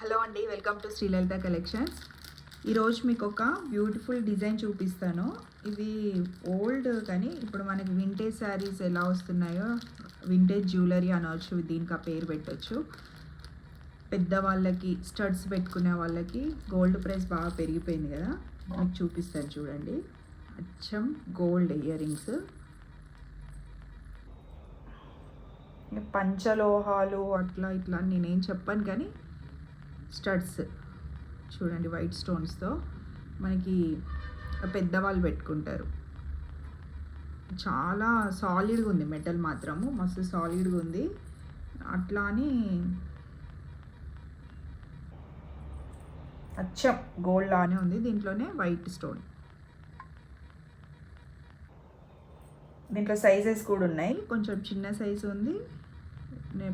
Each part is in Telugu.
హలో అండి, వెల్కమ్ టు శ్రీలలిత కలెక్షన్స్. ఈరోజు మీకు ఒక బ్యూటిఫుల్ డిజైన్ చూపిస్తాను. ఇది ఓల్డ్ కానీ ఇప్పుడు మనకి వింటేజ్ శారీస్ ఎలా వస్తున్నాయో వింటేజ్ జ్యువెలరీ అనవచ్చు, దీనికి ఆ పేరు పెట్టచ్చు. పెద్దవాళ్ళకి స్టడ్స్ పెట్టుకునే వాళ్ళకి గోల్డ్ ప్రైస్ బాగా పెరిగిపోయింది కదా, మీకు చూపిస్తాను చూడండి. అచ్చం గోల్డ్ ఇయర్ రింగ్స్, పంచలోహాలు అట్లా ఇట్లా నేనేం చెప్పాను కానీ స్టడ్స్ చూడండి, వైట్ స్టోన్స్తో మనకి పెద్దవాళ్ళు పెట్టుకుంటారు. చాలా సాలిడ్గా ఉంది, మెటల్ మాత్రము మస్తు సాలిడ్గా ఉంది. అట్లా అని అచ్చం గోల్డ్ లానే ఉంది. దీంట్లోనే వైట్ స్టోన్, దీంట్లో సైజెస్ కూడా ఉన్నాయి. కొంచెం చిన్న సైజు ఉంది,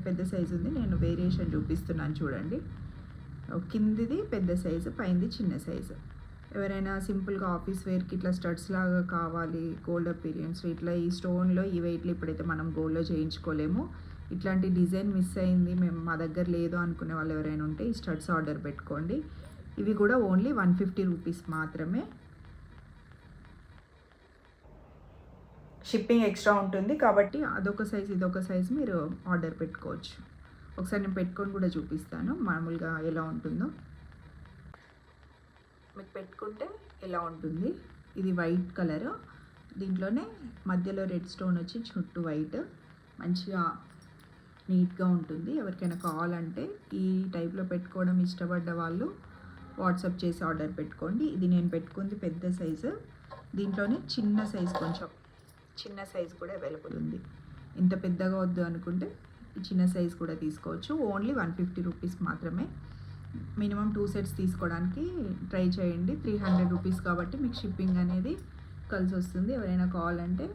పెద్ద సైజు ఉంది. నేను వేరియేషన్ చూపిస్తున్నాను చూడండి. కిందిది పెద్ద సైజు, పైంది చిన్న సైజు. ఎవరైనా సింపుల్గా ఆఫీస్ వేర్కి ఇట్లా స్టడ్స్ లాగా కావాలి, గోల్డ్ అపీరియన్స్ ఇట్లా ఈ స్టోన్లో ఈ వెయిట్లు ఇప్పుడైతే మనం గోల్డ్లో చేయించుకోలేము, ఇట్లాంటి డిజైన్ మిస్ అయింది మేము మా దగ్గర లేదు అనుకునే వాళ్ళు ఎవరైనా ఉంటే ఈ స్టడ్స్ ఆర్డర్ పెట్టుకోండి. ఇవి కూడా ఓన్లీ 150 రూపీస్ మాత్రమే. షిప్పింగ్ ఎక్స్ట్రా ఉంటుంది కాబట్టి అదొక సైజు ఇదొక సైజు మీరు ఆర్డర్ పెట్టుకోవచ్చు. ఒకసారి నేను పెట్టుకొని కూడా చూపిస్తాను మామూలుగా ఎలా ఉంటుందో. మీకు పెట్టుకుంటే ఎలా ఉంటుంది. ఇది వైట్ కలర్, దీంట్లోనే మధ్యలో రెడ్ స్టోన్ వచ్చి చుట్టూ వైట్, మంచిగా నీట్గా ఉంటుంది. ఎవరికైనా కావాలంటే ఈ టైప్లో పెట్టుకోవడం ఇష్టపడ్డ వాళ్ళు వాట్సాప్ చేసి ఆర్డర్ పెట్టుకోండి. ఇది నేను పెట్టుకుంది పెద్ద సైజు, దీంట్లోనే చిన్న సైజు, కొంచెం చిన్న సైజు కూడా అవైలబుల్ ఉంది. ఇంత పెద్దగా వద్దు అనుకుంటే చిన్న సైజ్ కూడా తీసుకోవచ్చు. ఓన్లీ 150 రూపీస్ మాత్రమే. మినిమం 2 సెట్స్ తీసుకోవడానికి ట్రై చేయండి. 300 రూపీస్ కాబట్టి మీకు షిప్పింగ్ అనేది కలిసి వస్తుంది. ఎవరైనా కావాలంటే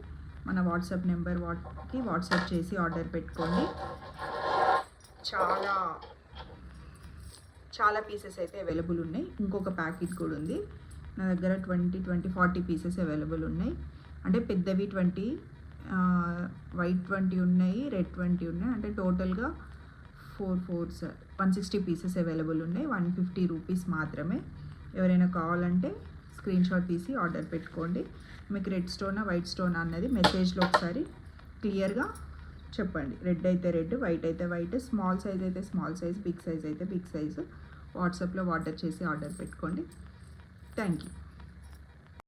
మన వాట్సాప్ నెంబర్కి వాట్సాప్ చేసి ఆర్డర్ పెట్టుకోండి. చాలా చాలా పీసెస్ అయితే అవైలబుల్ ఉన్నాయి. ఇంకొక ప్యాకెట్ కూడా ఉంది నా దగ్గర. 20-40 పీసెస్ అవైలబుల్ ఉన్నాయి. అంటే పెద్దవి 20, వైట్ 20 ఉన్నాయి, రెడ్ 20 ఉన్నాయి. అంటే టోటల్గా 160 పీసెస్ అవైలబుల్ ఉన్నాయి. 150 రూపీస్ మాత్రమే. ఎవరైనా కావాలంటే స్క్రీన్ షాట్ తీసి ఆర్డర్ పెట్టుకోండి. మీకు రెడ్ స్టోనా వైట్ స్టోనా అన్నది మెసేజ్లో ఒకసారి క్లియర్గా చెప్పండి. రెడ్ అయితే రెడ్, వైట్ అయితే వైట్, స్మాల్ సైజ్ అయితే స్మాల్ సైజ్, బిగ్ సైజ్ అయితే బిగ్ సైజు. వాట్సాప్లో ఆర్డర్ చేసి ఆర్డర్ పెట్టుకోండి. Thank you.